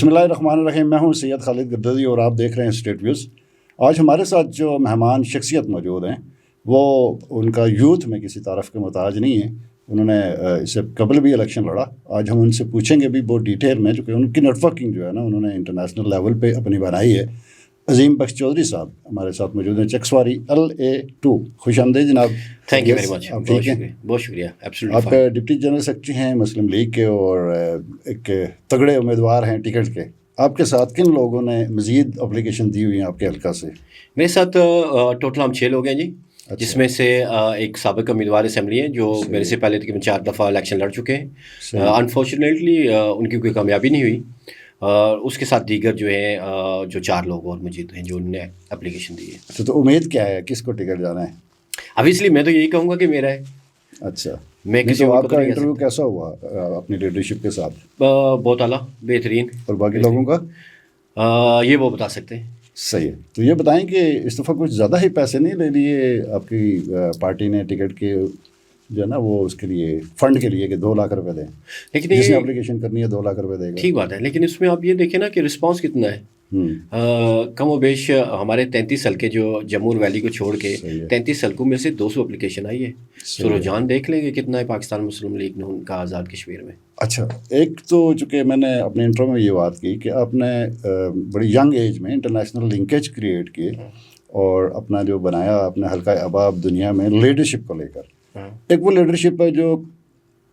بسم اللہ الرحمن الرحیم. میں ہوں سید خالد گدری اور آپ دیکھ رہے ہیں اسٹیٹ ویوز. آج ہمارے ساتھ جو مہمان شخصیت موجود ہیں وہ ان کا یوتھ میں کسی تعارف کے محتاج نہیں ہے. انہوں نے اس سے قبل بھی الیکشن لڑا. آج ہم ان سے پوچھیں گے بھی بہت ڈیٹیل میں, چونکہ ان کی نیٹ ورکنگ جو ہے نا انہوں نے انٹرنیشنل لیول پہ اپنی بنائی ہے. عظیم بخش چودھری صاحب ہمارے ساتھ موجود ہیں, چکسواری LA2. خوش آمدید جناب. Thank you very much. آپ ٹھیک ہیں؟ بہت شکریہ. آپ ڈپٹی جنرل سیکرٹری ہیں مسلم لیگ کے اور ایک تگڑے امیدوار ہیں ٹکٹ کے. آپ کے ساتھ کن لوگوں نے مزید اپلیکیشن دی ہوئی ہیں آپ کے حلقہ سے؟ میرے ساتھ ٹوٹل ہم 6 لوگ ہیں جی. جس میں سے ایک سابق امیدوار اسمبلی ہیں جو میرے سے پہلے تقریباً 4 دفعہ الیکشن لڑ چکے ہیں. انفارچونیٹلی ان کی کوئی کامیابی نہیں ہوئی. اس کے ساتھ دیگر جو ہیں جو 4 لوگ اور موجود ہیں جو انہوں نے اپلیکیشن دی ہے. اچھا, تو امید کیا ہے, کس کو ٹکٹ جانا ہے؟ اویسلی میں تو یہی کہوں گا کہ میرا ہے. اچھا, میں کسی آپ کا انٹرویو کیسا ہوا اپنی لیڈرشپ کے ساتھ؟ بہت اعلیٰ, بہترین. اور باقی لوگوں کا یہ وہ بتا سکتے ہیں. صحیح ہے. تو یہ بتائیں کہ اس دفعہ کچھ زیادہ ہی پیسے نہیں لے لیے آپ کی پارٹی نے ٹکٹ کے جو ہے نا وہ اس کے لیے فنڈ کے لیے کہ 2 لاکھ روپے دیں, لیکن جس نے اپلیکیشن کرنی ہے 2 لاکھ روپے دے گا. ٹھیک بات ہے, لیکن اس میں آپ یہ دیکھیں نا کہ رسپانس کتنا ہے. کم و بیش ہمارے 33 حلقے جو جموں اور ویلی کو چھوڑ کے 33 حلقوں میں سے 200 اپلیکیشن آئی ہے. تو رجحان دیکھ لیں گے کتنا ہے پاکستان مسلم لیگ نے ان کا آزاد کشمیر میں. اچھا, ایک تو چونکہ میں نے اپنے انٹرو میں یہ بات کی کہ آپ نے بڑی ینگ ایج میں انٹرنیشنل لنکیج کریٹ کیے اور اپنا جو بنایا اپنے حلقہ احباب دنیا میں لیڈرشپ کو لے کر. ایک وہ لیڈرشپ ہے جو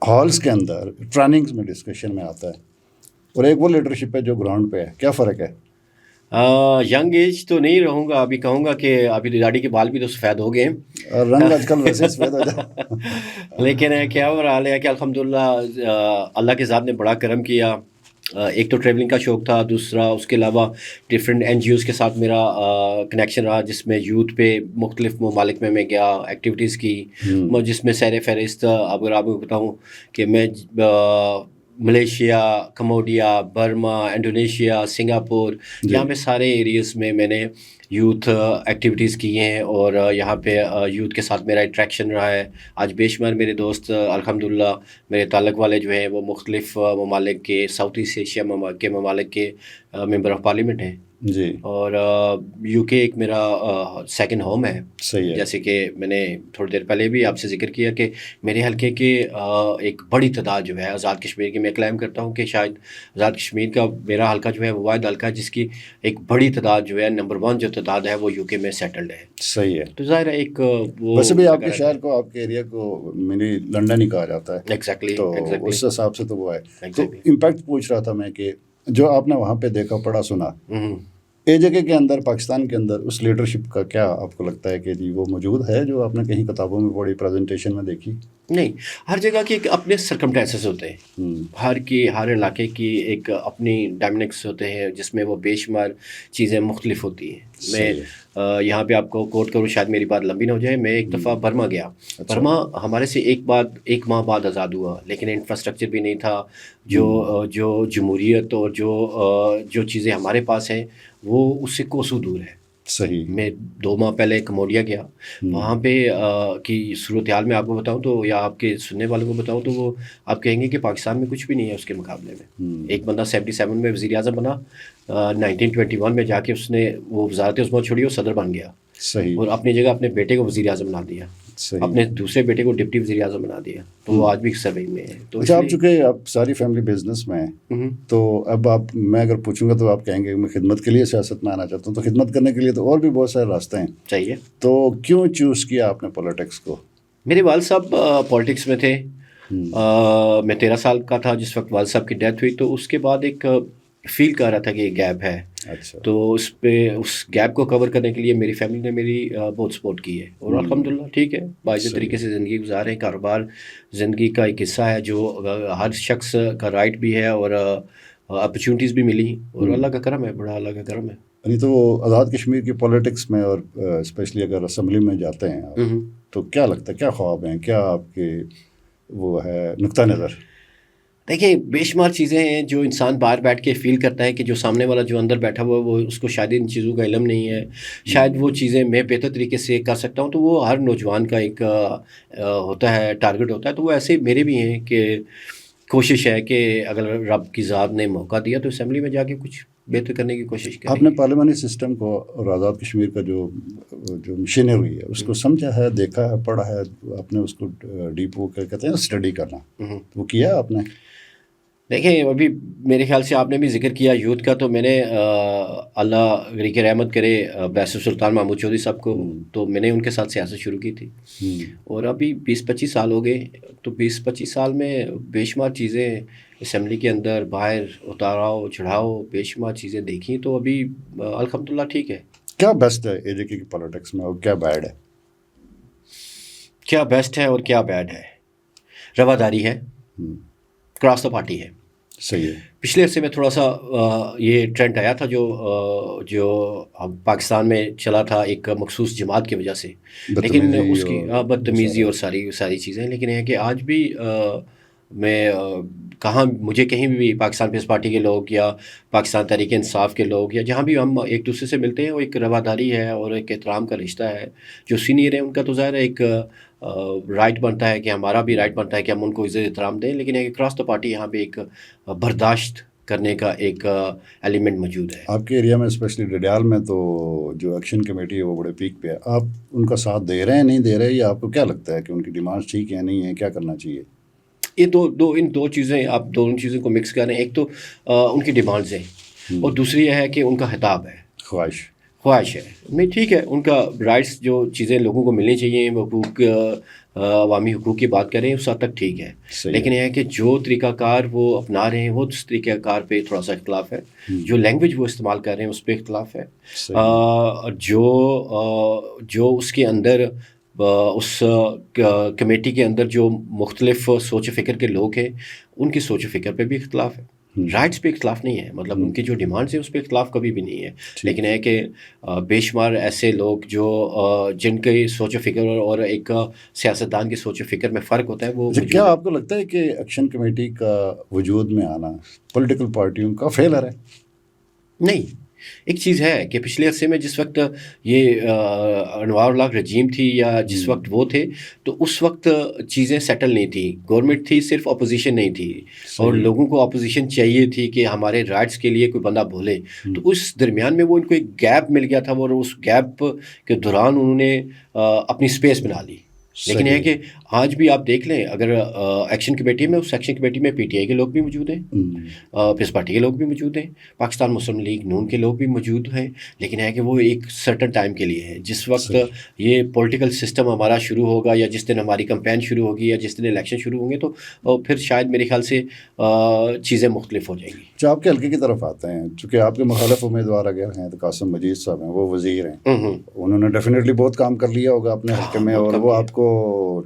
ہالس کے اندر ٹریننگز میں ڈسکشن میں آتا ہے, اور ایک وہ لیڈرشپ ہے جو گراؤنڈ پہ ہے. کیا فرق ہے؟ ینگ ایج تو نہیں رہوں گا, ابھی کہوں گا کہ ابھی داڑھی کے بال بھی تو سفید ہو گئے ہیں, رنگ آج کل ویسے سفید ہو جاتا. لیکن کیا ہو رہا ہے کہ الحمدللہ اللہ کے ذات نے بڑا کرم کیا. ایک تو ٹریولنگ کا شوق تھا, دوسرا اس کے علاوہ ڈفرینٹ NGOs کے ساتھ میرا کنیکشن رہا جس میں یوتھ پہ مختلف ممالک میں گیا, ایکٹیویٹیز کی, جس میں سیر فہرست اگر آپ کو بتاؤں کہ میں Malaysia, Cambodia, Burma, Indonesia, Singapore, یہاں پہ سارے ایریاز میں میں نے یوتھ ایکٹیویٹیز کی ہیں اور یہاں پہ یوتھ کے ساتھ میرا انٹریکشن رہا ہے. آج بے شمار میرے دوست الحمدللہ میرے تعلق والے جو ہیں وہ مختلف ممالک کے, ساؤتھ ایسٹ ایشیا کے ممالک کے ممبر آف پارلیمنٹ ہیں جی. اور UK ایک میرا سیکنڈ ہوم ہے. صحیح ہے. جیسے کہ میں نے تھوڑی دیر پہلے بھی آپ سے ذکر کیا کہ میرے حلقے کے ایک بڑی تعداد جو ہے آزاد کشمیر کی, میں کلیم کرتا ہوں کہ شاید آزاد کشمیر کا میرا حلقہ جو ہے وہ واحد حلقہ ہے جس کی ایک بڑی تعداد جو ہے نمبر 1 جو تعداد ہے وہ UK میں سیٹلڈ ہے. صحیح ہے. تو ظاہر ہے ایک وہ ویسے بھی آپ کے شہر کو, آپ کے ایریا کو منی لنڈن ہی کہا جاتا ہے. ایگزیکٹلی. تو اس حساب سے تو وہ ہے. تو امپیکٹ پوچھ رہا تھا میں کہ جو آپ نے وہاں پہ دیکھا پڑھا سنا, اے جگہ کے اندر پاکستان کے اندر اس لیڈرشپ کا کیا آپ کو لگتا ہے کہ جی وہ موجود ہے جو آپ نے کہیں کتابوں میں پڑھی, پریزنٹیشن میں دیکھی؟ نہیں, ہر جگہ کے ایک اپنے سرکمٹینسز ہوتے ہیں. ہر علاقے کی ایک اپنی ڈائنامکس ہوتے ہیں جس میں وہ بے شمار چیزیں مختلف ہوتی ہیں. میں یہاں پہ آپ کو کوٹ کروں, شاید میری بات لمبی نہ ہو جائے. میں ایک دفعہ برما گیا. برما ہمارے سے ایک ماہ بعد آزاد ہوا, لیکن انفراسٹرکچر بھی نہیں تھا. جو جمہوریت اور جو چیزیں ہمارے پاس ہیں وہ اس سے کوسوں دور ہے. صحیح. میں 2 ماہ پہلے کمبوڈیا گیا. وہاں پہ کی صورتحال میں آپ کو بتاؤں تو, یا آپ کے سننے والوں کو بتاؤں تو, وہ آپ کہیں گے کہ پاکستان میں کچھ بھی نہیں ہے اس کے مقابلے میں. ایک بندہ 77 میں وزیر اعظم بنا, 1921 میں جا کے اس نے وہ وزارت عظمیٰ چھوڑی اور صدر بن گیا. صحیح. اور اپنی جگہ اپنے بیٹے کو وزیر اعظم بنا دیا, اپنے دوسرے بیٹے کو ڈپٹی وزیر اعظم بنا دیا. تو وہ آج بھی سروے میں ہے. تو اچھا, آپ چونکہ آپ ساری فیملی بزنس میں ہیں تو اب میں اگر پوچھوں گا تو آپ کہیں گے کہ میں خدمت کے لیے سیاست میں آنا چاہتا ہوں. تو خدمت کرنے کے لیے تو اور بھی بہت سارے راستے ہیں. چاہیے. تو کیوں چوز کیا آپ نے پولیٹکس کو؟ میرے والد صاحب پالیٹکس میں تھے. میں 13 سال کا تھا جس وقت والد صاحب کی ڈیتھ ہوئی. تو اس کے بعد ایک فیل کر رہا تھا کہ یہ گیپ ہے. اچھا. تو اس گیپ کو کور کرنے کے لیے میری فیملی نے میری بہت سپورٹ کی ہے. اور الحمدللہ ٹھیک ہے, باعث طریقے سے زندگی گزار رہے ہیں. کاروبار زندگی کا ایک حصہ ہے جو ہر شخص کا رائٹ بھی ہے اور اپرچونیٹیز بھی ملی. اور اللہ کا کرم ہے, بڑا اللہ کا کرم ہے. یعنی تو آزاد کشمیر کی پولیٹکس میں اور اسپیشلی اگر اسمبلی میں جاتے ہیں تو کیا لگتا ہے, کیا خواب ہیں, کیا آپ کے وہ ہے نقطہ نظر؟ دیکھیں, بے شمار چیزیں ہیں جو انسان باہر بیٹھ کے فیل کرتا ہے کہ جو سامنے والا جو اندر بیٹھا ہوا ہے وہ اس کو شاید ان چیزوں کا علم نہیں ہے. شاید وہ چیزیں میں بہتر طریقے سے کر سکتا ہوں. تو وہ ہر نوجوان کا ایک ہوتا ہے, ٹارگٹ ہوتا ہے. تو وہ ایسے میرے بھی ہیں کہ کوشش ہے کہ اگر رب کی ذات نے موقع دیا تو اسمبلی میں جا کے کچھ بہتر کرنے کی کوشش کریں. آپ نے پارلیمانی سسٹم کو اور آزاد کشمیر کا جو مشینری ہے اس کو سمجھا ہے, دیکھا ہے, پڑھا ہے, آپ نے اس کو ڈیپ وہ کہتے ہیں اسٹڈی کرنا, وہ کیا آپ نے؟ دیکھیں ابھی میرے خیال سے آپ نے بھی ذکر کیا یوتھ کا, تو میں نے اللہ غریق رحمت کرے بیسر سلطان محمود چودھری صاحب کو, تو میں نے ان کے ساتھ سیاست شروع کی تھی, اور ابھی 20-25 سال ہو گئے. تو 20-25 سال میں بے شمار چیزیں اسمبلی کے اندر باہر اتاراؤ چڑھاؤ بے شمار چیزیں دیکھیں, تو ابھی الحمدللہ ٹھیک ہے. کیا بیسٹ ہے اے جے کے پالیٹکس میں اور کیا بیڈ ہے؟ کیا بیسٹ ہے اور کیا بیڈ ہے؟ رواداری ہے, کراس دا پارٹی ہے. صحیح ہے. پچھلے عرصے میں تھوڑا سا یہ ٹرینڈ آیا تھا جو پاکستان میں چلا تھا ایک مخصوص جماعت کی وجہ سے, لیکن اس کی بدتمیزی اور ساری چیزیں. لیکن یہ ہے کہ آج بھی میں مجھے کہیں بھی پاکستان پیپلز پارٹی کے لوگ یا پاکستان تحریک انصاف کے لوگ یا جہاں بھی ہم ایک دوسرے سے ملتے ہیں, وہ ایک رواداری ہے اور ایک احترام کا رشتہ ہے. جو سینئر ہیں ان کا تو ظاہر ہے ایک رائٹ بنتا ہے کہ ہمارا بھی رائٹ بنتا ہے کہ ہم ان کو عزت احترام دیں, لیکن ایک کراس دا پارٹی یہاں پہ ایک برداشت کرنے کا ایک ایلیمنٹ موجود ہے. آپ کے ایریا میں اسپیشلی ڈڈیال میں تو جو ایکشن کمیٹی ہے وہ بڑے پیک پہ ہے, آپ ان کا ساتھ دے رہے ہیں نہیں دے رہے, یا آپ کو کیا لگتا ہے کہ ان کی ڈیمانڈس ٹھیک ہے نہیں ہے, کیا کرنا چاہیے؟ یہ دو چیزیں, آپ دونوں چیزوں کو مکس کر رہے ہیں. ایک تو ان کی ڈیمانڈز ہیں اور دوسری یہ ہے کہ ان کا خطاب ہے, خواہش ہے. نہیں ٹھیک ہے, ان کا رائٹس جو چیزیں لوگوں کو ملنی چاہیے, وہ حقوق عوامی حقوق کی بات کریں اس حد تک ٹھیک ہے. لیکن یہ ہے کہ جو طریقہ کار وہ اپنا رہے ہیں وہ اس طریقہ کار پہ تھوڑا سا اختلاف ہے. جو لینگویج وہ استعمال کر رہے ہیں اس پہ اختلاف ہے. جو اس کے اندر اس کمیٹی کے اندر جو مختلف سوچ و فکر کے لوگ ہیں ان کی سوچ و فکر پہ بھی اختلاف ہے. رائٹس پہ اختلاف نہیں ہے, مطلب ان کی جو ڈیمانڈس ہیں اس پہ اختلاف کبھی بھی نہیں ہے. لیکن ہے کہ بے شمار ایسے لوگ جو جن کی سوچ و فکر اور ایک سیاستدان کی سوچ و فکر میں فرق ہوتا ہے. وہ کیا آپ کو لگتا ہے کہ ایکشن کمیٹی کا وجود میں آنا پولیٹیکل پارٹیوں کا فیلر ہے؟ نہیں, ایک چیز ہے کہ پچھلے عرصے میں جس وقت یہ انوار اللہ رجیم تھی یا جس وقت وہ تھے, تو اس وقت چیزیں سیٹل نہیں تھیں. گورنمنٹ تھی, صرف اپوزیشن نہیں تھی, اور لوگوں کو اپوزیشن چاہیے تھی کہ ہمارے رائٹس کے لیے کوئی بندہ بولے. تو اس درمیان میں وہ ان کو ایک گیپ مل گیا تھا, اور اس گیپ کے دوران انہوں نے اپنی اسپیس بنا لی. لیکن یہ ہے کہ آج بھی آپ دیکھ لیں, اگر ایکشن کمیٹی میں, اس ایکشن کمیٹی میں پی ٹی آئی کے لوگ بھی موجود ہیں, پیپلز پارٹی کے لوگ بھی موجود ہیں, پاکستان مسلم لیگ نون کے لوگ بھی موجود ہیں. لیکن ہے کہ وہ ایک سرٹن ٹائم کے لیے ہے. جس وقت یہ پولیٹیکل سسٹم ہمارا شروع ہوگا, یا جس دن ہماری کمپین شروع ہوگی, یا جس دن الیکشن شروع ہوں گے, تو پھر شاید میرے خیال سے چیزیں مختلف ہو جائیں گی. جو آپ کے حلقے کی طرف آتے ہیں, چونکہ آپ کے مخالف امیدوار اگر ہیں تو قاسم مجید صاحب ہیں, وہ وزیر ہیں, انہوں نے ڈیفینیٹلی بہت کام کر لیا ہوگا اپنے حلقے میں, اور وہ آپ کو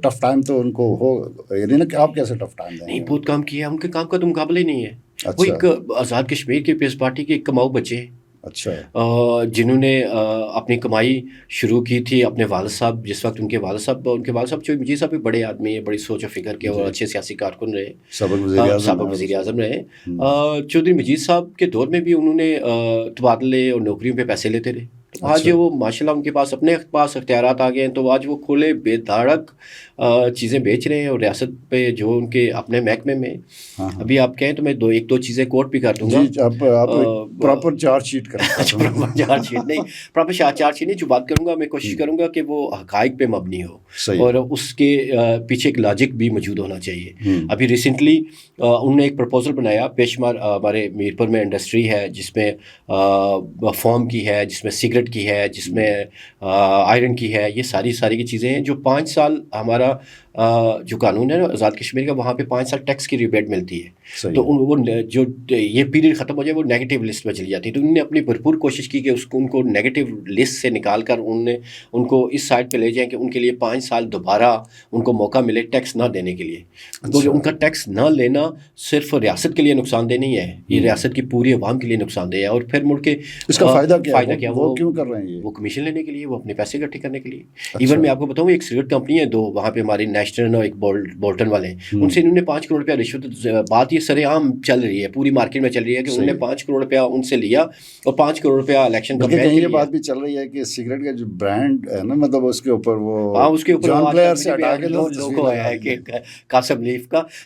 ٹف ٹائم تو ان کو ہو, یعنی نا کہ آپ کیسے ٹف ٹائم دیں؟ نہیں, بہت کام کیا, ان کے کام کا تو مقابلہ ہی نہیں ہے. وہ ایک آزاد کشمیر کے پیپلز پارٹی کے ایک کماؤ بچے ہیں, جنہوں نے اپنی کمائی شروع کی تھی اپنے والد صاحب. جس وقت ان کے والد صاحب چودھری مجید صاحب بھی بڑے آدمی ہیں, بڑی سوچ و فکر کے اور اچھے سیاسی کارکن رہے, سابق وزیر اعظم رہے. چودھری مجید صاحب کے دور میں بھی انہوں نے تبادلے اور نوکریوں پہ پیسے لیتے رہے. آج وہ ماشاء اللہ ان کے پاس اپنے پاس اختیارات آ گئے ہیں, تو آج وہ کھلے بے دھڑک چیزیں بیچ رہے ہیں. اور ریاست پہ جو ان کے اپنے محکمے میں ابھی آپ کہیں تو میں ایک دو چیزیں کوٹ بھی کر دوں گا. پراپر چارج شیٹ کریں. چارج شیٹ نہیں, پراپر چارج شیٹ نہیں, جو بات کروں گا میں کوشش کروں گا کہ وہ حقائق پہ مبنی ہو, اور اس کے پیچھے ایک لاجک بھی موجود ہونا چاہیے. ابھی ریسنٹلی انہوں نے ایک پرپوزل بنایا, بے شمار ہمارے میرپور میں انڈسٹری ہے جس میں فوم کی ہے, جس میں سگریٹ کی ہے, جس میں آئرن کی ہے, یہ ساری کی چیزیں ہیں. جو 5 سال ہمارا جو قانون ہے آزاد کشمیر کا, وہاں پہ 5 سال ٹیکس کی ریبیٹ ملتی ہے. تو وہ جو یہ پیریڈ ختم ہو جائے وہ نیگیٹو لسٹ میں چلی جاتی ہے. تو انہوں نے اپنی بھرپور کوشش کی کہ ان کو نیگیٹو لسٹ سے نکال کر ان کو اس سائڈ پہ لے جائیں کہ ان کے لیے 5 سال دوبارہ ان کو موقع ملے ٹیکس نہ دینے کے لیے. تو ان کا ٹیکس نہ لینا صرف ریاست کے لیے نقصان دہ نہیں ہے, یہ ریاست کی پوری عوام کے لیے نقصان دہ ہے. اور پھر مڑ کے اس کا فائدہ کیا, وہ کیوں کر رہے ہیں؟ وہ کمیشن لینے کے لیے, وہ اپنے پیسے اکٹھے کرنے کے لیے. ایون میں آپ کو بتاؤں, ایک سگریٹ کمپنی ہے 2 وہاں پہ ہماری نیشنل اور ایک بولٹن والے ہیں, ان سے انہوں نے 5 کروڑ روپیہ رشوت, بات یہ سر عام چل رہی ہے, پوری مارکیٹ میں چل رہی ہے کہ انہوں نے 5 کروڑ روپیہ ان سے لیا, اور 5 کروڑ روپیہ الیکشن کا. یہ بات بھی چل رہی ہے کہ سگریٹ کا جو برانڈ ہے نا, مطلب اس کے اوپر وہ اس کے اوپر لوگو آیا ہے کہ قاسم لیف کا,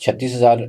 36,000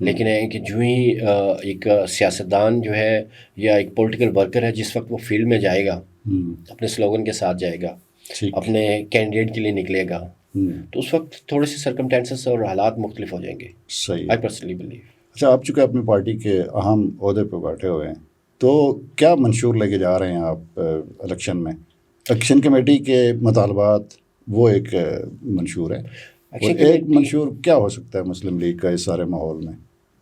لیکن ہے کہ جو ہی ایک سیاستدان جو ہے یا ایک پولیٹیکل ورکر ہے جس وقت وہ فیلڈ میں جائے گا اپنے سلوگن کے ساتھ جائے گا اپنے کینڈیڈیٹ کے لیے نکلے گا تو اس وقت تھوڑے سے سرکمٹینسز اور حالات مختلف ہو جائیں گے. صحیح. I personally believe. اچھا، آپ چونکہ اپنی پارٹی کے اہم عہدے پہ بیٹھے ہوئے ہیں تو کیا منشور لے کے جا رہے ہیں آپ الیکشن میں؟ ایکشن کمیٹی کے مطالبات وہ ایک منشور ہے، اور ایک منشور کیا ہو سکتا ہے مسلم لیگ کا اس سارے ماحول میں؟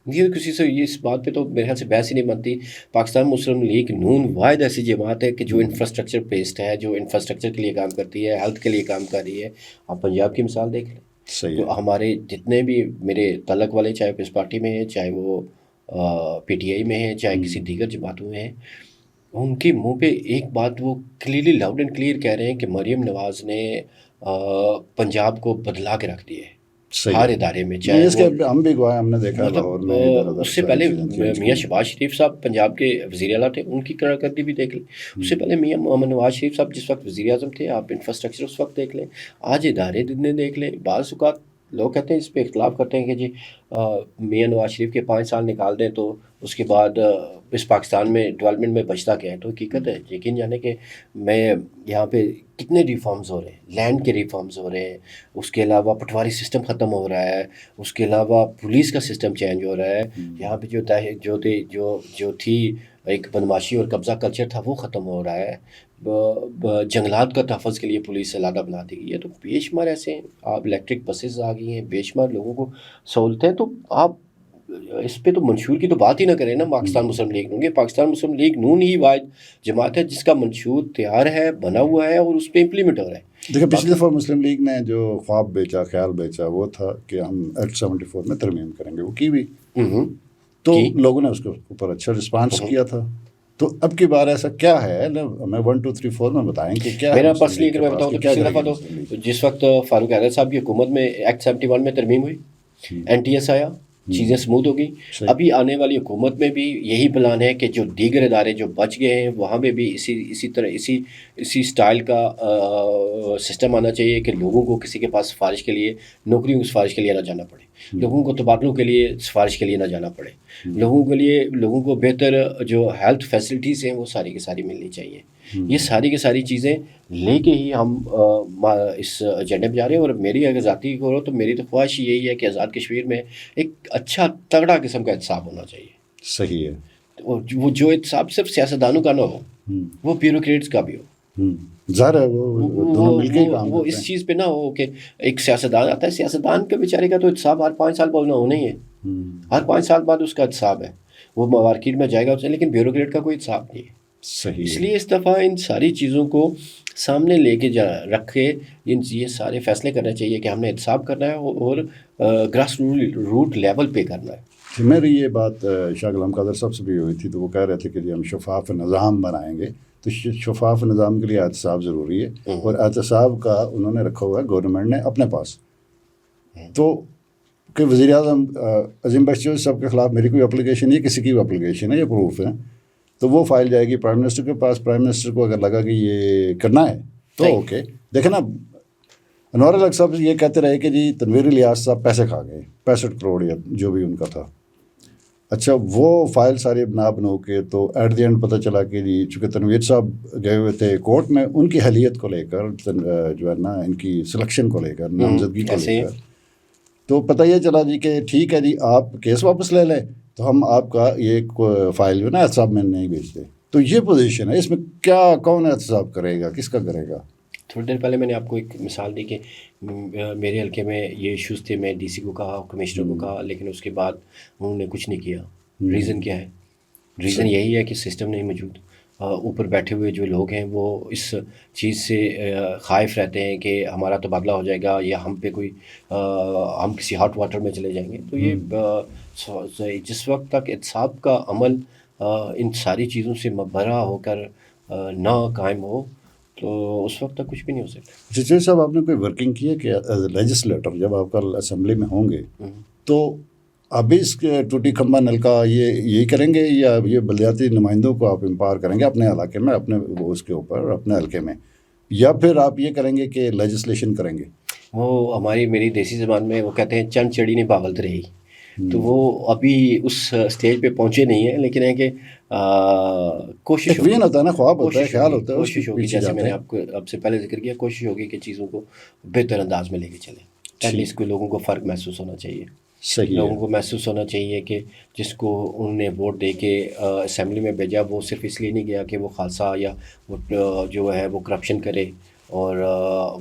یہ کسی سے یہ اس بات پہ تو میرے خیال سے بحث ہی نہیں بنتی. پاکستان مسلم لیگ نون واحد ایسی جماعت ہے کہ جو انفراسٹرکچر بیسڈ ہے، جو انفراسٹرکچر کے لیے کام کرتی ہے، ہیلتھ کے لیے کام کر رہی ہے. آپ پنجاب کی مثال دیکھ لیں. صحیح. تو ہمارے جتنے بھی میرے تعلق والے، چاہے اس پارٹی میں ہیں، چاہے وہ پی ٹی آئی میں ہیں، چاہے کسی دیگر جماعتوں میں ہیں، ان کے منہ پہ ایک بات وہ کلیئرلی لاؤڈ اینڈ کلیئر کہہ رہے ہیں کہ مریم نواز نے پنجاب کو بدلا کے رکھ دیا ہے ہر ادارے میں. چاہے اس کے ہم بھی گواہ ہم نے دیکھا لاہور میں. اس سے پہلے میاں شہباز شریف صاحب پنجاب کے وزیر اعلیٰ تھے، ان کی کارکردگی بھی دیکھ لیں. اس سے پہلے میاں محمد نواز شریف صاحب جس وقت وزیر اعظم تھے، آپ انفراسٹرکچر اس وقت دیکھ لیں. آج ادارے دن دیکھ لیں. بعض اوقات لوگ کہتے ہیں، اس پہ اختلاف کرتے ہیں کہ جی میاں نواز شریف کے 5 سال نکال دیں تو اس کے بعد اس پاکستان میں ڈیولپمنٹ میں بچتا کیا ہے. تو حقیقت ہے، یقین جانے کہ میں یہاں پہ کتنے ریفارمز ہو رہے ہیں، لینڈ کے ریفارمز ہو رہے ہیں، اس کے علاوہ پٹواری سسٹم ختم ہو رہا ہے، اس کے علاوہ پولیس کا سسٹم چینج ہو رہا ہے. یہاں پہ جو تھی ایک بدماشی اور قبضہ کلچر تھا وہ ختم ہو رہا ہے. جنگلات کا تحفظ کے لیے پولیس علیحدہ بنا دی گئی ہے. تو بے شمار ایسے ہیں. آپ الیکٹرک بسز آ گئی ہیں، بے شمار لوگوں کو سہولتیں. تو آپ اس پہ تو منشور کی تو بات ہی نہ کریں نا. پاکستان مسلم لیگ نون، پاکستان مسلم لیگ نون ہی واحد جماعت ہے جس کا منشور تیار ہے، بنا ہوا ہے اور اس پہ امپلیمنٹ ہو رہا ہے. دیکھیں، پچھلی دفعہ مسلم لیگ نے جو خواب بیچا، خیال بیچا، وہ تھا کہ ہم ایکٹ 74 میں ترمیم کریں گے. وہ کی بھی تو لوگوں نے اس کے اوپر اچھا رسپانس کیا تھا. تو اب کی بار ایسا کیا ہے؟ ہمیں 1 2 3 4 میں بتائیں کہ کیا میرا پرسنلی اگر میں بتاؤں تو پچھلی دفعہ تو جس وقت فاروق اعظم صاحب کی حکومت میں ایکٹ 71 میں ترمیم ہوئی، این ٹی ایس آیا، چیزیں سموتھ ہو گئی. ابھی آنے والی حکومت میں بھی یہی پلان ہے کہ جو دیگر ادارے جو بچ گئے ہیں وہاں پہ بھی اسی طرح اسی سٹائل کا سسٹم آنا چاہیے کہ لوگوں کو کسی کے پاس سفارش کے لیے، نوکریوں کی سفارش کے لیے نہ جانا پڑے، لوگوں کو تبادلوں کے لیے سفارش کے لیے نہ جانا پڑے، لوگوں کو بہتر جو ہیلتھ فیسلٹیز ہیں وہ ساری کی ساری ملنی چاہیے. یہ ساری کی ساری چیزیں لے کے ہی ہم اس ایجنڈے پہ جا رہے ہیں. اور میری اگر ذاتی کو تو میری تو خواہش یہی ہے کہ آزاد کشمیر میں ایک اچھا تگڑا قسم کا احتساب ہونا چاہیے. صحیح ہے. وہ جو احتساب صرف سیاستدانوں کا نہ ہو، وہ بیوروکریٹس کا بھی ہو. ظاہر ہے وہ اس چیز پہ نہ ہو کہ ایک سیاستدان آتا ہے، سیاستدان کے بیچارے کا تو احتساب ہر 5 سال بعد ہونا ہی ہے. ہر 5 سال بعد اس کا احتساب ہے، وہ مارکیٹ میں جائے گا، لیکن بیوروکریٹ کا کوئی احتساب نہیں ہے. صحیح. اس لیے اس دفعہ ان ساری چیزوں کو سامنے لے کے رکھے یہ سارے فیصلے کرنے چاہیے کہ ہم نے احتساب کرنا ہے اور گراس روٹ لیول پہ کرنا ہے. میری یہ بات شاہ غلام قادر صاحب سے بھی ہوئی تھی، تو وہ کہہ رہے تھے کہ ہم شفاف نظام بنائیں گے. تو شفاف نظام کے لیے احتساب ضروری ہے، اور احتساب کا انہوں نے رکھا ہوا ہے گورنمنٹ نے اپنے پاس. تو کہ وزیر اعظم عظیم بخش صاحب کے خلاف میری کوئی اپلیکیشن نہیں ہے، کسی کی بھی اپلیکیشن ہے، یہ پروف ہے، تو وہ فائل جائے گی پرائم منسٹر کے پاس. پرائم منسٹر کو اگر لگا کہ یہ کرنا ہے تو اوکے. دیکھیں نا، انور الحق صاحب یہ کہتے رہے کہ جی تنویر الیاس صاحب پیسے کھا گئے، 65 کروڑ یا جو بھی ان کا تھا. اچھا، وہ فائل ساری بنا کے تو ایٹ دی اینڈ پتہ چلا کہ جی چونکہ تنویر صاحب گئے ہوئے تھے کورٹ میں ان کی اہلیت کو لے کر، جو ہے نا ان کی سلیکشن کو لے کر، نامزدگی کو لے کر، تو پتہ یہ چلا جی کہ ٹھیک ہے جی آپ کیس واپس لے لیں تو ہم آپ کا یہ فائل جو ہے نا احتساب میں نہیں بھیجتے. تو یہ پوزیشن ہے. اس میں کیا کون احتساب کرے گا، کس کا کرے گا؟ تھوڑی دیر پہلے میں نے آپ کو ایک مثال دی کہ میرے حلقے میں یہ ایشوز تھے، میں ڈی سی کو کہا، کمشنر کو کہا، لیکن اس کے بعد انہوں نے کچھ نہیں کیا. ریزن کیا ہے؟ ریزن یہی ہے کہ سسٹم نہیں موجود. اوپر بیٹھے ہوئے جو لوگ ہیں وہ اس چیز سے خائف رہتے ہیں کہ ہمارا تبادلہ ہو جائے گا یا ہم پہ کوئی ہم کسی ہاٹ واٹر میں چلے جائیں گے. تو یہ جس وقت تک احتساب کا عمل ان ساری چیزوں سے مبرہ ہو کر نہ قائم ہو تو اس وقت تک کچھ بھی نہیں ہو سکتا. چچیر صاحب، آپ نے کوئی ورکنگ کی ہے کہ ایز اے لیجسلیٹر جب آپ کل اسمبلی میں ہوں گے تو ابھی اس کے ٹوٹی کھمبا نلکا یہی کریں گے، یا یہ بلدیاتی نمائندوں کو آپ امپاور کریں گے اپنے علاقے میں، اپنے اس کے اوپر اپنے حلقے میں، یا پھر آپ یہ کریں گے کہ لیجسلیشن کریں گے؟ وہ میری دیسی زبان میں وہ کہتے ہیں چند چڑی نہیں باغلت رہی. تو وہ ابھی اس اسٹیج پہ پہنچے نہیں ہیں، لیکن ہے کہ کوشش وین ہوتا ہے نا، خواب ہوتا ہے، خیال ہوتا ہے، اس کوشش کے ہوگی، پیچھے جیسے میں جاتے نے ہیں. آپ کو اب سے پہلے ذکر کیا، کوشش ہوگی کہ چیزوں کو بہتر انداز میں لے کے چلیں. ایٹ لیسٹ کوئی لوگوں کو فرق محسوس ہونا چاہیے. صحیح لوگوں ہے. کو محسوس ہونا چاہیے کہ جس کو انہوں نے ووٹ دے کے اسمبلی میں بھیجا، وہ صرف اس لیے نہیں گیا کہ وہ خالصہ یا وہ جو ہے وہ کرپشن کرے اور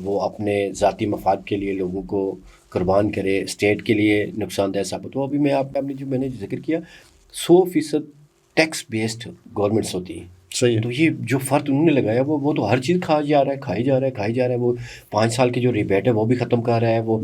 وہ اپنے ذاتی مفاد کے لیے لوگوں کو قربان کرے، اسٹیٹ کے لیے نقصان دہ ثابت ہو. ابھی میں نے ذکر کیا 100% ٹیکس بیسڈ گورنمنٹس ہوتی ہیں. صحیح ہے. تو یہ جو فرد انہوں نے لگایا وہ تو ہر چیز کھائی جا رہا ہے. وہ 5 سال کی جو ریبیٹ ہے وہ بھی ختم کر رہا ہے. وہ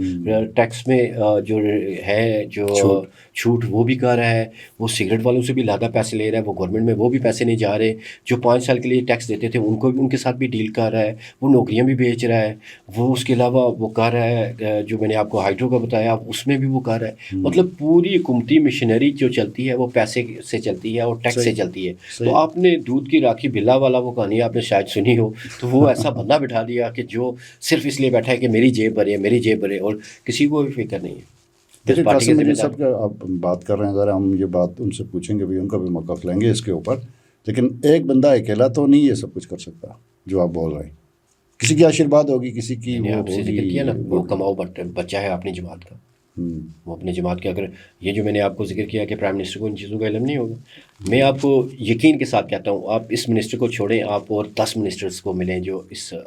ٹیکس میں جو ہے جو چھوٹ وہ بھی کر رہا ہے. وہ سگریٹ والوں سے بھی زیادہ پیسے لے رہا ہے. وہ گورنمنٹ میں وہ بھی پیسے نہیں جا رہے. جو 5 سال کے لیے ٹیکس دیتے تھے ان کو بھی ان کے ساتھ بھی ڈیل کر رہا ہے. وہ نوکریاں بھی بیچ رہا ہے. وہ اس کے علاوہ وہ کر رہا ہے جو میں نے آپ کو ہائیڈرو کا بتایا اس میں بھی وہ کر رہا ہے. مطلب پوری حکومتی مشینری جو چلتی ہے وہ پیسے سے چلتی ہے اور ٹیکس سے چلتی ہے. تو آپ نے دودھ کی راکھی بلا والا وہ کہانی آپ نے شاید سنی ہو. تو وہ ایسا بندہ بٹھا دیا کہ جو صرف اس لیے بیٹھا ہے کہ میری جیب بھرے اور کسی کو بھی فکر نہیں ہے. دیکھیے قاسم مجید صاحب کا آپ بات کر رہے ہیں، ذرا ہم یہ بات ان سے پوچھیں گے بھی، ان کا بھی موقف لیں گے اس کے اوپر. لیکن ایک بندہ اکیلا تو نہیں یہ سب کچھ کر سکتا جو آپ بول رہے ہیں. کسی کی آشیرواد ہوگی، کسی کی میں نے وہ آپ سے ذکر کیا نا، وہ کماؤ بچہ ہے اپنی جماعت کا. وہ اپنی جماعت کے اگر یہ جو میں نے آپ کو ذکر کیا کہ پرائم منسٹر کو ان چیزوں کا علم نہیں ہوگا، میں آپ کو یقین کے ساتھ کہتا ہوں آپ اس منسٹر کو چھوڑیں، آپ اور 10 منسٹرز کو ملیں جو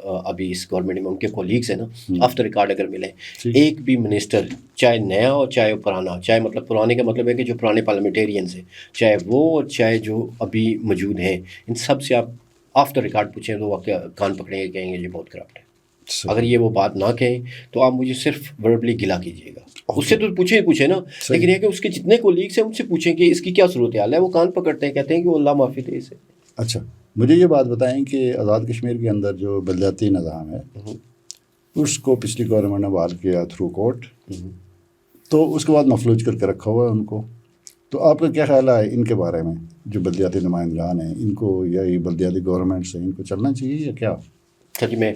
ابھی اس گورنمنٹ میں ان کے کولیگس ہیں نا، آف دا ریکارڈ اگر ملیں، ایک بھی منسٹر چاہے نیا ہو چاہے پرانا، چاہے مطلب پرانے کا مطلب ہے کہ جو پرانے پارلیمنٹیرینز ہیں، چاہے وہ اور چاہے جو ابھی موجود ہیں، ان سب سے آپ آف دا ریکارڈ پوچھیں تو وقت کان پکڑیں گے، کہیں گے یہ بہت کرپٹ ہے. اگر یہ وہ بات نہ کہیں تو آپ مجھے صرف وربلی گلا کیجیے گا. اس سے تو پوچھیں نا، لیکن یہ کہ اس کے جتنے کولیگس ہیں ان سے پوچھیں کہ اس کی کیا صورتحال ہے. وہ کان پکڑتے ہیں، کہتے ہیں کہ وہ اللہ معافی دے اسے. اچھا مجھے یہ بات بتائیں کہ آزاد کشمیر کے اندر جو بلدیاتی نظام ہے اس کو پچھلی گورنمنٹ نے بحال کیا تھرو کورٹ، تو اس کے بعد مفلوج کر کے رکھا ہوا ہے ان کو. تو آپ کا کیا خیال ہے ان کے بارے میں، جو بلدیاتی نمائندگان ہیں ان کو یا یہ بلدیاتی گورنمنٹس ہیں ان کو چلنا چاہیے یا کیا؟ جی میں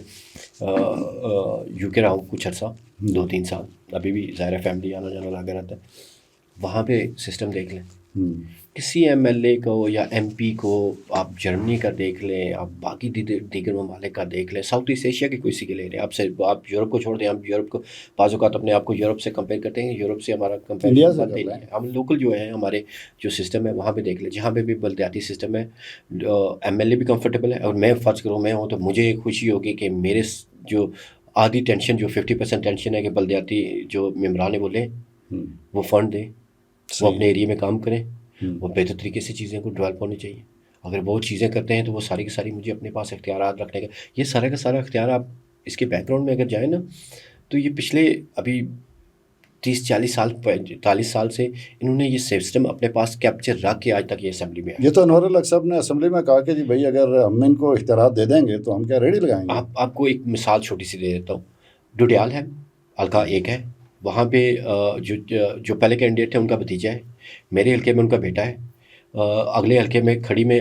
یو کے رہا ہوں کچھ عرصہ، 2-3 سال، ابھی بھی ظاہر فیملی آنا جانا لگا رہتا ہے. وہاں پہ سسٹم دیکھ لیں، کسی ایم ایل اے کو یا ایم پی کو آپ جرمنی کا دیکھ لیں، آپ باقی دیگر ممالک کا دیکھ لیں، ساؤتھ ایسٹ ایشیا کے کسی کے لے لیں، آپ یورپ کو چھوڑ دیں. ہم یورپ کو بعض اوقات اپنے آپ کو یورپ سے کمپیئر کرتے ہیں، یورپ سے ہمارا کمپیریزن بنتے نہیں ہے. ہم لوکل جو ہے ہمارے جو سسٹم ہے وہاں پہ دیکھ لیں، جہاں پہ بھی بلدیاتی سسٹم ہے، ایم ایل اے بھی کمفرٹیبل ہے. اور میں فرض کروں میں ہوں تو مجھے خوشی ہوگی کہ میرے جو آدھی ٹینشن جو 50% ٹینشن ہے کہ بلدیاتی جو ممبران ہیں وہ لیں، وہ فنڈ دیں، وہ اپنے ایریے میں کام کریں، وہ بہتر طریقے سے چیزیں کو ڈیولپ ہونی چاہیے. اگر وہ چیزیں کرتے ہیں تو وہ ساری کی ساری مجھے اپنے پاس اختیارات رکھنے کا، یہ سارا کا سارا اختیار آپ اس کے بیک گراؤنڈ میں اگر جائیں نا تو یہ پچھلے ابھی 40 سال سے انہوں نے یہ سسٹم اپنے پاس کیپچر رکھ کے آج تک یہ اسمبلی میں یہ تو انور الحق صاحب نے اسمبلی میں کہا کہ جی بھائی اگر ہم ان کو اختیارات دے دیں گے تو ہم کیا ریڑھی لگائیں گے. آپ کو ایک مثال چھوٹی سی دے دیتا ہوں. ڈوڈیال ہے، حلقہ 1 ہے، وہاں پہ جو پہلے کینڈیڈیٹ تھے ان کا بھتیجا ہے، میرے حلقے میں ان کا بیٹا ہے، اگلے حلقے میں کھڑی میں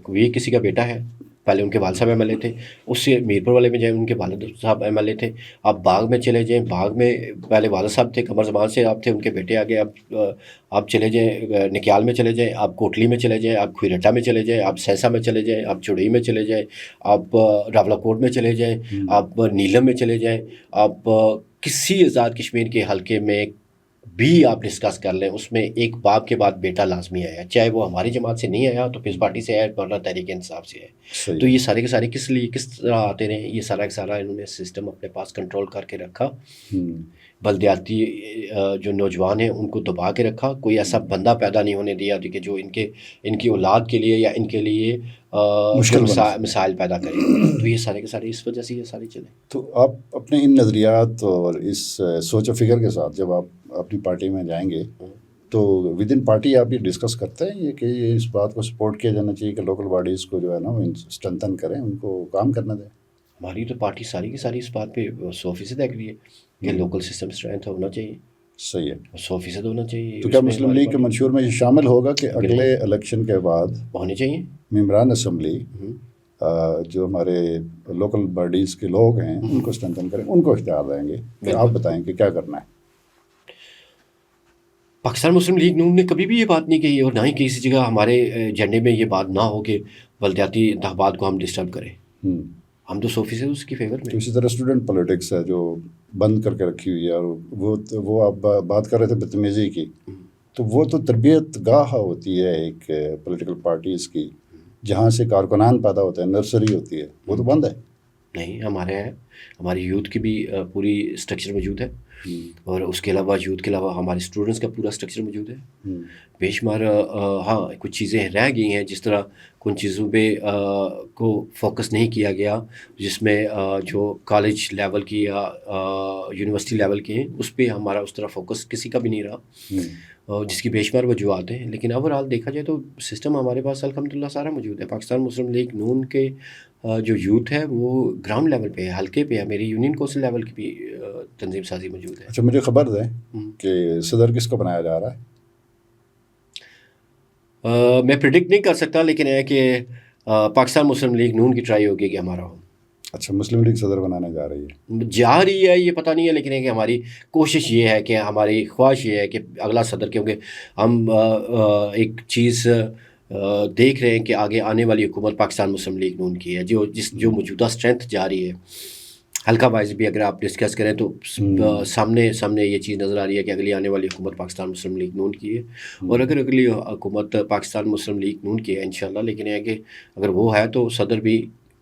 یہ کسی کا بیٹا ہے، پہلے ان کے والد صاحب ایم ایل اے تھے. اس سے میرپور والے میں جائیں ان کے والد صاحب ایم ایل اے تھے. آپ باغ میں چلے جائیں، باغ میں پہلے والد صاحب تھے، قمر زمان سے آپ تھے، ان کے بیٹے آگے. آپ چلے جائیں نکیال میں چلے جائیں، آپ کوٹلی میں چلے جائیں، آپ کھوئی میں چلے جائیں، آپ سہسا میں چلے جائیں، آپ چڑئی میں چلے جائیں، آپ راولا کوٹ میں چلے جائیں، آپ نیلم میں چلے جائیں، آپ کسی آزاد کشمیر کے حلقے میں بھی آپ ڈسکس کر لیں، اس میں ایک باپ کے بعد بیٹا لازمی آیا، چاہے وہ ہماری جماعت سے نہیں آیا تو پیپلز پارٹی سے آیا، ورنہ تحریک انصاف سے آیا. تو یہ سارے کے سارے کس طرح آتے رہے، یہ سارا کا سارا انہوں نے سسٹم اپنے پاس کنٹرول کر کے رکھا. بلدیاتی جو نوجوان ہیں ان کو دبا کے رکھا. کوئی ایسا بندہ پیدا نہیں ہونے دیا کہ جو ان کی اولاد کے لیے یا ان کے لیے مسائل پیدا کرے. تو یہ سارے کے سارے اس وجہ سے یہ سارے چلے. تو آپ اپنے ان نظریات اور اس سوچ و فکر کے ساتھ جب آپ اپنی پارٹی میں جائیں گے تو ود ان پارٹی آپ یہ ڈسکس کرتے ہیں یہ کہ اس بات کو سپورٹ کیا جانا چاہیے کہ لوکل باڈیز کو جو ہے نا وہ اسٹرینتھن کریں، ان کو کام کرنا دیں؟ ہماری تو پارٹی ساری کی ساری اس بات پہ 100% ایگری ہے کہ لوکل سسٹم اسٹرینتھ ہونا چاہیے. صحیح ہے، 100% ہونا چاہیے. تو کیا مسلم لیگ کے منشور میں یہ شامل ہوگا کہ اگلے الیکشن کے بعد ہونے چاہیے ممبران اسمبلی جو ہمارے لوکل باڈیز کے لوگ ہیں ان کو اسٹرینتھن کریں، ان کو اختیار دیں گے کہ آپ بتائیں کہ کیا کرنا ہے؟ پاکستان مسلم لیگ نون نے کبھی بھی یہ بات نہیں کہی اور نہ ہی کسی جگہ ہمارے ایجنڈے میں یہ بات نہ ہو کہ بلدیاتی انتخابات کو ہم ڈسٹرب کریں. ہم تو 100% اس کی فیور تو میں. اسی طرح اسٹوڈنٹ پالیٹکس ہے جو بند کر کے رکھی ہوئی ہے، اور وہ آپ بات کر رہے تھے بدتمیزی کی، تو وہ تو تربیت گاہ ہوتی ہے ایک پولیٹیکل پارٹیز کی، جہاں سے کارکنان پیدا ہوتے ہیں، نرسری ہوتی ہے، وہ تو بند ہے. نہیں، ہماری یوتھ کی بھی پوری اسٹرکچر موجود ہے، اور اس کے علاوہ یوتھ کے علاوہ ہمارے اسٹوڈنٹس کا پورا اسٹرکچر موجود ہے. بے شمار ہاں کچھ چیزیں رہ گئی ہیں، جس طرح کن چیزوں پہ کو فوکس نہیں کیا گیا، جس میں جو کالج لیول کی یا یونیورسٹی لیول کے ہیں اس پہ ہمارا اس طرح فوکس کسی کا بھی نہیں رہا، جس کی بے شمار وجوہات ہیں. لیکن اوور آل دیکھا جائے تو سسٹم ہمارے پاس الحمدللہ سارا موجود ہے. پاکستان مسلم لیگ نون کے جو یوتھ ہے وہ گراؤنڈ لیول پہ ہے، حلقے پہ ہے. میری یونین کونسل لیول کی بھی تنظیم سازی موجود ہے. اچھا، مجھے خبر دیں کہ صدر کس کو بنایا جا رہا ہے؟ میں پریڈکٹ نہیں کر سکتا، لیکن ہے کہ پاکستان مسلم لیگ نون کی ٹرائی ہوگی کہ ہمارا ہو. اچھا، مسلم لیگ صدر بنانے جا رہی ہے یہ پتہ نہیں ہے، لیکن ہے کہ ہماری کوشش یہ ہے کہ ہماری خواہش یہ ہے کہ اگلا صدر، کیونکہ ہم ایک چیز دیکھ رہے ہیں کہ آگے آنے والی حکومت پاکستان مسلم لیگ نون کی ہے، جو موجودہ اسٹرینتھ جاری ہے. حلقہ وائز بھی اگر آپ ڈسکس کریں تو سامنے یہ چیز نظر آ رہی ہے کہ اگلی آنے والی حکومت پاکستان مسلم لیگ نون کی ہے. اور اگر اگلی حکومت پاکستان مسلم لیگ نون کی ہے انشاءاللہ، لیکن ہے کہ اگر وہ ہے تو صدر بھی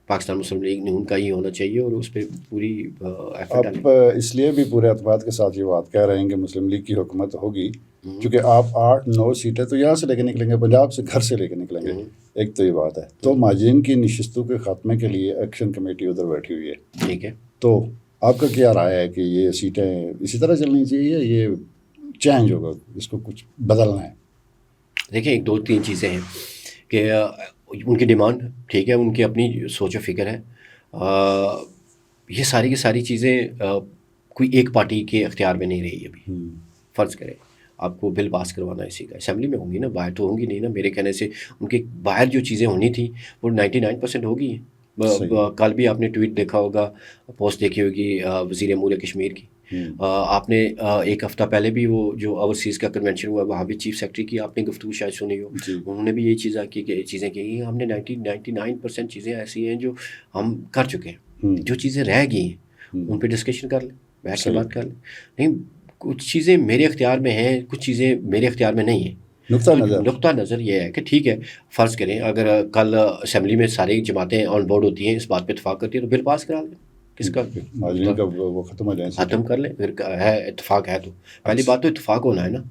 پاکستان مسلم لیگ نون کا ہی ہونا چاہیے، اور اس پہ پوری ایفرٹ ڈالیں. آپ اس لیے بھی پورے اعتماد کے ساتھ یہ بات کہہ رہے ہیں کہ مسلم لیگ کی حکومت ہوگی کیونکہ آپ 8-9 سیٹیں تو یہاں سے لے کے نکلیں گے، پنجاب سے گھر سے لے کے نکلیں گے. ایک تو یہ بات ہے. تو مہاجرین کی نشستوں کے خاتمے کے لیے ایکشن کمیٹی ادھر بیٹھی ہوئی ہے. ٹھیک ہے، تو آپ کا کیا رائے ہے کہ یہ سیٹیں اسی طرح چلنی چاہیے، یہ چینج ہوگا، اس کو کچھ بدلنا ہے؟ دیکھیں 2-3 چیزیں ہیں کہ ان کی ڈیمانڈ ٹھیک ہے، ان کی اپنی سوچ و فکر ہے. یہ ساری کی ساری چیزیں کوئی ایک پارٹی کے اختیار میں نہیں رہی ابھی. فرض کریں آپ کو بل پاس کروانا اسی کا، اسمبلی میں ہوں گی نا، باہر تو ہوں گی نہیں نا. میرے کہنے سے ان کے باہر جو چیزیں ہونی تھیں وہ 99% ہوگی ہیں. کل بھی آپ نے ٹویٹ دیکھا ہوگا، پوسٹ دیکھی ہوگی وزیر امور کشمیر کی. آپ نے ایک ہفتہ پہلے بھی وہ جو اوورسیز کا کنونشن ہوا وہاں بھی چیف سیکرٹری کی آپ نے گفتگو شاید سنی ہو. انہوں نے بھی یہی چیزیں کی. ہم نے 99% چیزیں ایسی ہیں جو ہم کر چکے ہیں. جو چیزیں رہ گئی ہیں ان پہ ڈسکشن کر لیں، بیٹھ کے بات کر لیں. نہیں، کچھ چیزیں میرے اختیار میں ہیں، کچھ چیزیں میرے اختیار میں نہیں ہیں. نقطہ نظر یہ ہے کہ ٹھیک ہے، فرض کریں اگر کل اسمبلی میں ساری جماعتیں آن بورڈ ہوتی ہیں، اس بات پہ اتفاق کرتی ہیں تو بل پاس کرا لیں. کس کا وہ ختم کر لیں. اگر ہے اتفاق ہے تو پہلی بات تو اتفاق ہونا ہے نا.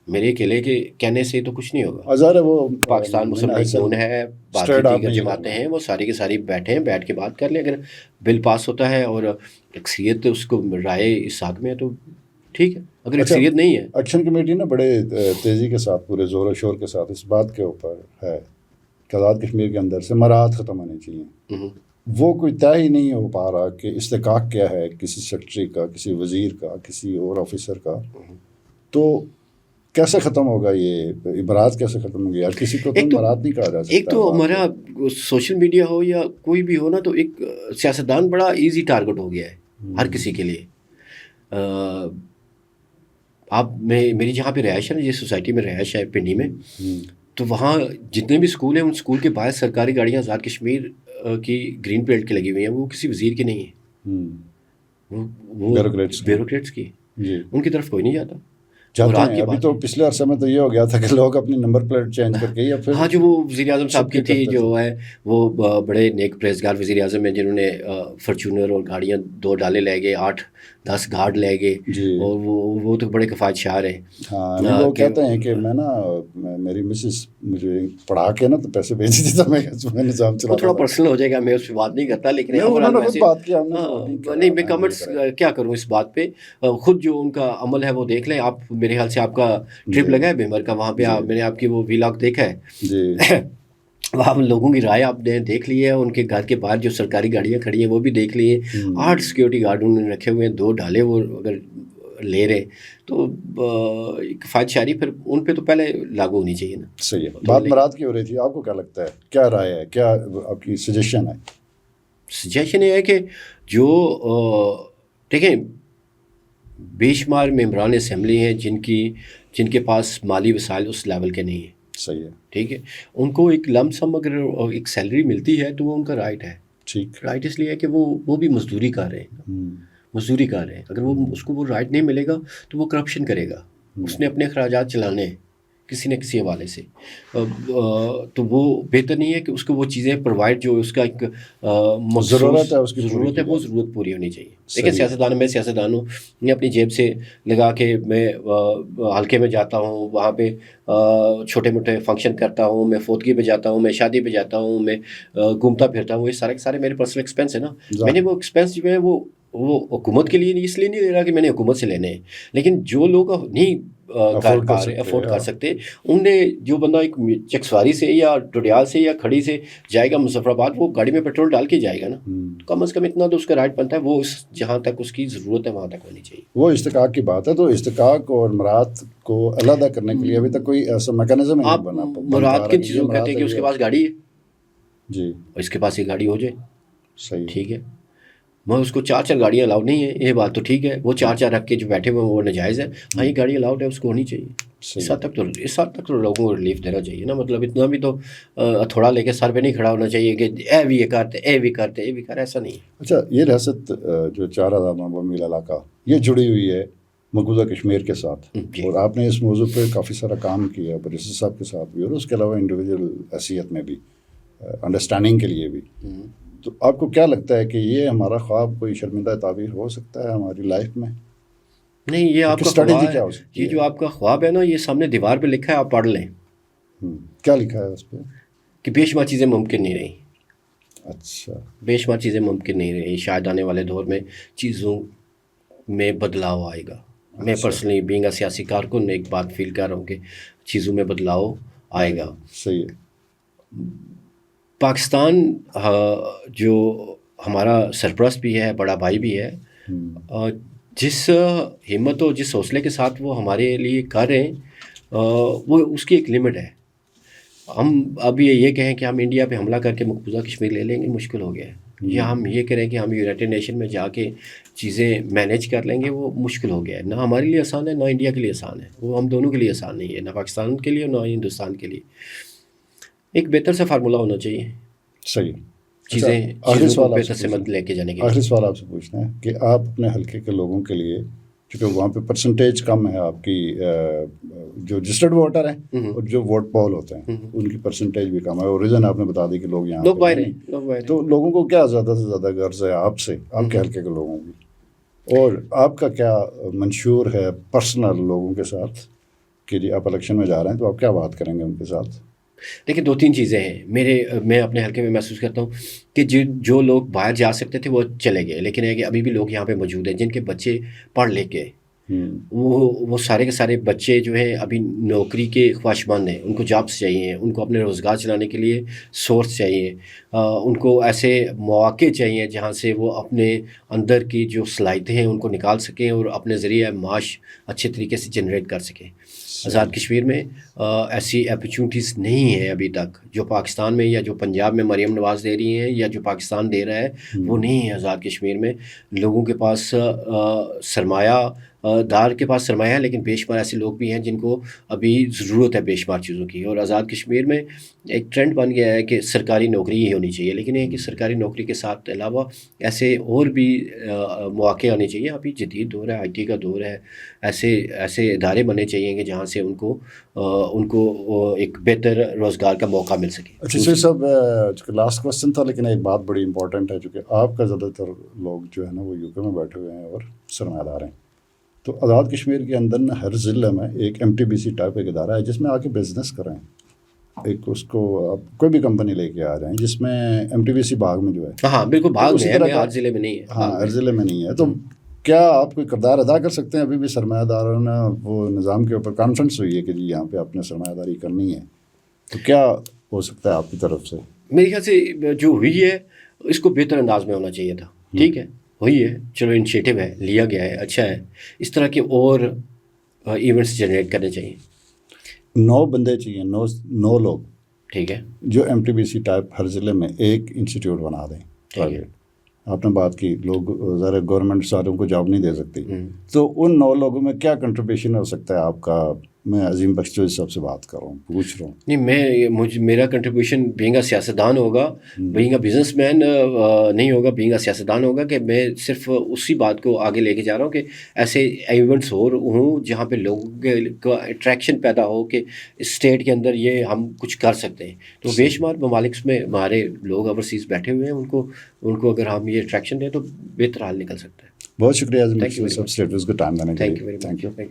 میرے اکیلے کے کہنے سے تو کچھ نہیں ہوگا. وہ پاکستان مسلم لیگ نون ہے، باقی دیگر جماعتیں ہیں، وہ ساری کی ساری بیٹھیں، بیٹھ کے بات کر لیں. اگر بل پاس ہوتا ہے اور اکثریت اس کو رائے اس حق میں ہے تو ٹھیک ہے. اگر اکثریت نہیں ہے، ایکشن کمیٹی نا بڑے تیزی کے ساتھ پورے زور و شور کے ساتھ اس بات کے اوپر ہے کہ آزاد کشمیر کے اندر سے مراحت ختم ہونے چاہیے. وہ کوئی طے ہی نہیں ہو پا رہا کہ استحقاق کیا ہے کسی سیکرٹری کا، کسی وزیر کا، کسی اور آفیسر کا. تو کیسے ختم ہوگا یہ عبارات، کیسے ختم ہوگی یار؟ کسی کو تو مراد نہیں کہا جا سکتا. ایک تو ہمارا سوشل میڈیا ہو یا کوئی بھی ہو نا، تو ایک سیاستدان بڑا ایزی ٹارگٹ ہو گیا ہے ہر کسی کے لیے. آپ میری جہاں پہ رہائش ہے نا، جس سوسائٹی میں رہائش ہے پنڈی میں، تو وہاں جتنے بھی اسکول ہیں ان اسکول کے باہر سرکاری گاڑیاں آزاد کشمیر کی گرین بیلٹ کی لگی ہوئی ہیں. وہ کسی وزیر کی نہیں ہیں، وہ بیوروکریٹس کی. ان کی طرف کوئی نہیں جاتا. ابھی تو پچھلے عرصے میں تو یہ ہو گیا تھا کہ لوگ اپنی نمبر پلیٹ چینج کر کے یا پھر ہاں، جو وہ وزیر اعظم صاحب کی تھی، جو ہے وہ بڑے نیک پرہیزگار وزیر اعظم ہیں، جنہوں نے فارچونر اور گاڑیاں 2 ڈالے لے گئے، 8-10 گارڈ لے گئے، اور وہ تو بڑے کفایت شعار ہیں. ہاں، وہ کہتے ہیں کہ میں نا میری مسز مجھے پڑھا کے نا تو پیسے بھیجی تھی تو میں نظام چلا. تھوڑا پرسنل ہو جائے گا، میں اس پہ بات نہیں کرتا. لیکن نہیں، میں کمنٹس کیا کروں اس بات پہ. خود جو ان کا عمل ہے وہ دیکھ لیں آپ. میرے خیال سے آپ کا ٹرپ لگا ہے بیمر کا، وہاں پہ میں نے آپ کی وہ ویلاگ دیکھا ہے. وہاں لوگوں کی رائے آپ نے دیکھ لی ہے. ان کے گھر کے باہر جو سرکاری گاڑیاں کھڑی ہیں وہ بھی دیکھ لی ہیں. 8 سیکیورٹی گارڈ انہوں نے رکھے ہوئے ہیں، 2 ڈالے وہ اگر لے رہے تو کفایت شعاری پھر ان پہ تو پہلے لاگو ہونی چاہیے نا. صحیح ہے. بات مراد کی ہو رہی تھی، آپ کو کیا لگتا ہے، کیا رائے ہے، کیا آپ کی سجیشن ہے؟ سجیشن یہ ہے کہ جو دیکھیں بے شمار ممبران اسمبلی ہیں جن کی جن کے پاس مالی وسائل اس لیول کے نہیں ہیں. صحیح ہے. ٹھیک ہے, ان کو ایک لم سم اگر ایک سیلری ملتی ہے تو وہ ان کا رائٹ ہے. ٹھیک. رائٹ اس لیے ہے کہ وہ بھی مزدوری کر رہے ہیں, مزدوری کر رہے ہیں. اگر وہ اس کو وہ رائٹ نہیں ملے گا تو وہ کرپشن کرے گا. اس نے اپنے اخراجات چلانے ہیں کسی نہ کسی حوالے سے, تو وہ بہتر نہیں ہے کہ اس کو وہ چیزیں پرووائڈ جو اس کا ایک ضرورت ہے, اس کی ضرورت ہے, وہ ضرورت پوری ہونی چاہیے. دیکھیں سیاستدان ہوں, میں اپنی جیب سے لگا کے میں حلقے میں جاتا ہوں, وہاں پہ چھوٹے موٹے فنکشن کرتا ہوں, میں فوتگی پہ جاتا ہوں, میں شادی پہ جاتا ہوں, میں گھومتا پھرتا ہوں. یہ سارے کے سارے میرے پرسنل ایکسپینس ہیں نا. میں نے وہ ایکسپینس جو ہے وہ حکومت کے لیے اس لیے نہیں لے رہا کہ میں نے حکومت سے لینے ہیں, لیکن جو لوگ نہیں افورڈ کر سکتے, ان نے جو بندہ ایک چکسواری سے یا ڈوڈیال سے یا کھڑی سے جائے گا مظفر آباد, وہ گاڑی میں پیٹرول ڈال کے جائے گا نا, کم از کم اتنا تو اس کا رائٹ بنتا ہے. وہ جہاں تک اس کی ضرورت ہے وہاں تک ہونی چاہیے. وہ استحقاق کی بات ہے. تو استحقاق اور مراد کو علیحدہ کرنے کے لیے ابھی تک کوئی ایسا میکانزم نہیں بنا. مراد کن چیزوں کہتے ہیں کہ اس کے پاس گاڑی ہے جی, اور اس کے پاس یہ گاڑی ہو جائے. صحیح. ٹھیک ہے, میں اس کو 4 گاڑیاں الاؤڈ نہیں ہیں, یہ بات تو ٹھیک ہے. وہ 4 رکھ کے جو بیٹھے ہوئے ہیں وہ ناجائز ہے. ہاں, یہ گاڑی الاؤڈ ہے, اس کو ہونی چاہیے. اس حد تک تو لوگوں کو ریلیف دینا چاہیے نا. مطلب اتنا بھی تو تھوڑا لے کے سر پہ نہیں کھڑا ہونا چاہیے کہ اے بھی یہ کرتے, اے بھی کرتے, اے بھی کر, ایسا نہیں ہے. اچھا, یہ ریاست جو 4000 مربع میل علاقہ یہ جڑی ہوئی ہے مقبوضہ کشمیر کے ساتھ, اور آپ نے اس موضوع پہ کافی سارا کام کیا پروفیسر صاحب کے ساتھ بھی, اور اس کے علاوہ انڈیویجول حیثیت میں بھی, انڈرسٹینڈنگ کے لیے بھی. تو آپ کو کیا لگتا ہے کہ یہ ہمارا خواب کوئی شرمندہ تعبیر ہو سکتا ہے ہماری لائف میں؟ نہیں, یہ آپ کا اسٹریٹجی کیا ہو سکتی ہے؟ یہ جو آپ کا خواب ہے نا, یہ سامنے دیوار پہ لکھا ہے, آپ پڑھ لیں. کیا لکھا ہے اس پہ؟ کہ بے شمار چیزیں ممکن نہیں رہیں. اچھا, بے شمار چیزیں ممکن نہیں رہیں. شاید آنے والے دور میں چیزوں میں بدلاؤ آئے گا. میں پرسنلی بینگ اے سیاسی کارکن ایک بات فیل کر رہا ہوں کہ چیزوں میں بدلاؤ آئے گا. صحیح ہے. پاکستان جو ہمارا سرپرست بھی ہے, بڑا بھائی بھی ہے, جس ہمت اور جس حوصلے کے ساتھ وہ ہمارے لیے کر رہے ہیں, وہ اس کی ایک لمٹ ہے. ہم اب یہ کہیں کہ ہم انڈیا پہ حملہ کر کے مقبوضہ کشمیر لے لیں گے, مشکل ہو گیا ہے. یا ہم یہ کریں کہ ہم یونائٹڈ نیشن میں جا کے چیزیں مینیج کر لیں گے, وہ مشکل ہو گیا ہے. نہ ہمارے لیے آسان ہے, نہ انڈیا کے لیے آسان ہے. وہ ہم دونوں کے لیے آسان نہیں ہے, نہ پاکستان کے لیے نہ ہندوستان کے لیے. ایک بہتر سا فارمولہ ہونا چاہیے. صحیح. چیزیں کو بہتر سے مت لے کے جانے کے لیے. آخری سوال آپ سے پوچھنا ہے کہ آپ اپنے حلقے کے لوگوں کے لیے, چونکہ وہاں پہ پرسنٹیج کم ہے آپ کی, جو رجسٹرڈ ووٹر ہیں اور جو ووٹ پول ہوتے ہیں ان کی پرسنٹیج بھی کم ہے, اور ریزن آپ نے بتا دی کہ لوگ یہاں لوگ باہر ہیں. تو لوگوں کو کیا زیادہ سے زیادہ غرض ہے آپ سے, آپ کے حلقے کے لوگوں کی, اور آپ کا کیا منشور ہے پرسنل لوگوں کے ساتھ کہ جی آپ الیکشن میں جا رہے ہیں تو آپ کیا بات کریں گے ان کے ساتھ؟ دیکھیں, 2-3 چیزیں ہیں. میں اپنے حلقے میں محسوس کرتا ہوں کہ جو لوگ باہر جا سکتے تھے وہ چلے گئے, لیکن ہے کہ ابھی بھی لوگ یہاں پہ موجود ہیں جن کے بچے پڑھ لے کے, وہ سارے کے سارے بچے جو ہیں ابھی نوکری کے خواہشمند ہیں. ان کو جابس چاہیے, ان کو اپنے روزگار چلانے کے لیے سورس چاہیے, ان کو ایسے مواقع چاہیے جہاں سے وہ اپنے اندر کی جو صلاحیتیں ہیں ان کو نکال سکیں اور اپنے ذریعہ معاش اچھے طریقے سے جنریٹ کر سکیں. آزاد کشمیر میں ایسی اپرچونیٹیز نہیں ہیں ابھی تک, جو پاکستان میں یا جو پنجاب میں مریم نواز دے رہی ہیں یا جو پاکستان دے رہا ہے, وہ نہیں ہے آزاد کشمیر میں. لوگوں کے پاس سرمایہ دار کے پاس سرمایہ ہے, لیکن بے شمار ایسے لوگ بھی ہیں جن کو ابھی ضرورت ہے بے شمار چیزوں کی. اور آزاد کشمیر میں ایک ٹرینڈ بن گیا ہے کہ سرکاری نوکری ہی ہونی چاہیے, لیکن یہ کہ سرکاری نوکری کے ساتھ علاوہ ایسے اور بھی مواقع آنے چاہیے. ابھی جدید دور ہے, IT کا دور ہے, ایسے ادارے بننے چاہیے کہ جہاں سے ان کو ایک بہتر روزگار کا موقع مل سکے. اچھا سر صاحب, لاسٹ کوسچن تھا, لیکن ایک بات بڑی امپورٹنٹ ہے, چونکہ آپ کا زیادہ تر لوگ جو ہے نا وہ UK میں بیٹھے ہوئے ہیں اور سرمایہ دار ہیں. تو آزاد کشمیر کے اندر نا ہر ضلع میں ایک MTBC ٹائپ ایک ادارہ ہے جس میں آ کے بزنس کریں. ایک اس کو آپ کوئی بھی کمپنی لے کے آ جائیں جس میں MTBC باغ میں جو ہے, ہاں بالکل باغ میں ہے, ہر ضلع میں نہیں ہے. ہاں ہر ضلع میں نہیں ہے. تو کیا آپ کوئی کردار ادا کر سکتے ہیں؟ ابھی بھی سرمایہ داروں نے وہ نظام کے اوپر کانفرنس ہوئی ہے کہ جی یہاں پہ آپ نے سرمایہ داری کرنی ہے, تو کیا ہو سکتا ہے آپ کی طرف سے؟ میرے خیال سے جو ہوئی ہے اس کو بہتر انداز میں ہونا چاہیے تھا. ٹھیک ہے, ہوئی ہے, چلو انیشیٹو ہے, لیا گیا ہے, اچھا ہے. اس طرح کے اور ایونٹس جنریٹ کرنے چاہیے. 9 بندے چاہیے, 9 لوگ, ٹھیک ہے, جو MTBC ٹائپ ہر ضلع میں ایک انسٹیٹیوٹ بنا دیں. پرائیویٹ, آپ نے بات کی لوگ ذرا گورنمنٹ ساروں کو جاب نہیں دے سکتی, تو ان 9 لوگوں میں کیا کنٹریبیوشن ہو سکتا ہے آپ کا میں عظیم بخش چودھری صاحب سے بات کر رہا ہوں, پوچھ رہا ہوں. نہیں, میرا کنٹریبیوشن بینگ اے سیاستدان ہوگا, بینگ اے بزنس مین نہیں ہوگا, بینگ اے سیاستدان ہوگا کہ میں صرف اسی بات کو آگے لے کے جا رہا ہوں کہ ایسے ایونٹس ہوں جہاں پہ لوگوں کا اٹریکشن پیدا ہو کہ اسٹیٹ کے اندر یہ ہم کچھ کر سکتے ہیں. تو بے شمار ممالک میں ہمارے لوگ اوورسیز بیٹھے ہوئے ہیں, ان کو اگر ہم یہ اٹریکشن دیں تو بہتر حال نکل سکتا ہے. بہت شکریہ عظیم بخش صاحب اسٹیٹ ویوز کو ٹائم دینے کے لیے. Thank you very much.